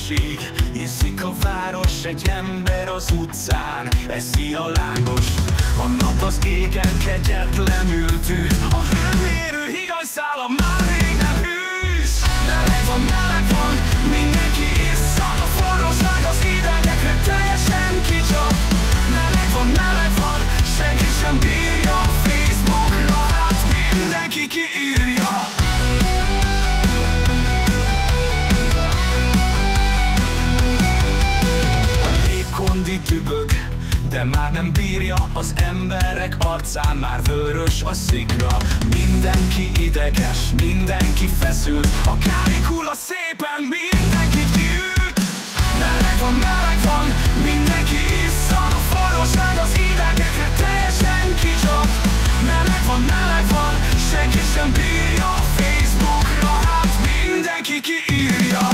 városig. Iszik a város, egy ember az utcán eszi a lángos. A nap az égen kegyetlenül tűz, a hőmérő higany szála már rég nem hűs. Meleg van, mindenki issza, a forróság az idegekre teljesen kicsap. Meleg van, senki sem bírja, Facebookra hát mindenki kiírja. Kondi dübög, de már nem bírja, az emberek arcán már vörös a szikra. Mindenki ideges, mindenki feszült, a kánikula szépen mindenkit kiüt. Meleg van, mindenki issza, a forróság az idegekre teljesen kicsap. Meleg van, senki sem bírja, Facebookra hát mindenki kiírja.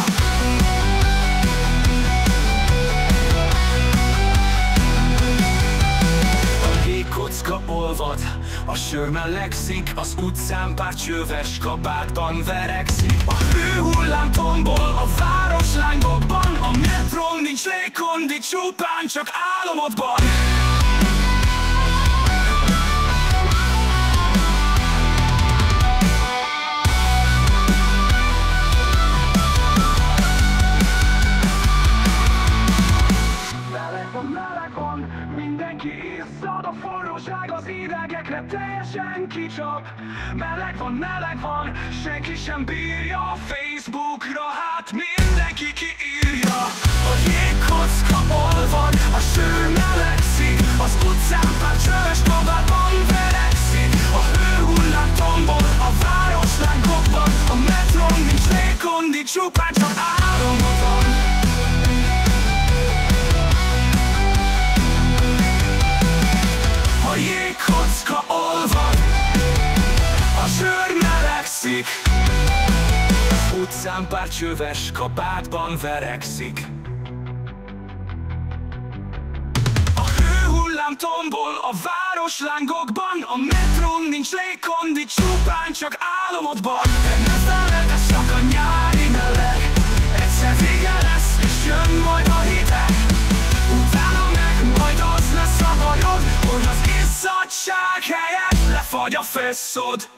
Kocka olvad, a sör melegszik, az utcán pár csöves kabátban verekszik. A hőhullám tombol, a város lángokban, a metrón nincs légkondi, csupán csak álomodban. Meleg van, mindenki isszad, a forróság az idegekre teljesen kicsap. Meleg van, senki sem bírja, Facebookra hát mindenki kiírja. A jégkocka olvad, a sör melegszik, az utcán pár csöves kabátban verekszik. A hőhullám tombol, a város lángokban, a metrón nincs légkondi, csupán csak álomodban. A jégkocka olvad, a sör melegszik, az utcán pár csöves kabátban verekszik. A hőhullám tombol, a város lángokban, a metrón nincs légkondi, csupán csak álomodban. Ez csak a nyári meleg, egyszer vége lesz, és jön majd a hideg. Utána meg majd az lesz a bajod, hogy az izzadság helyett lefagy a feszod.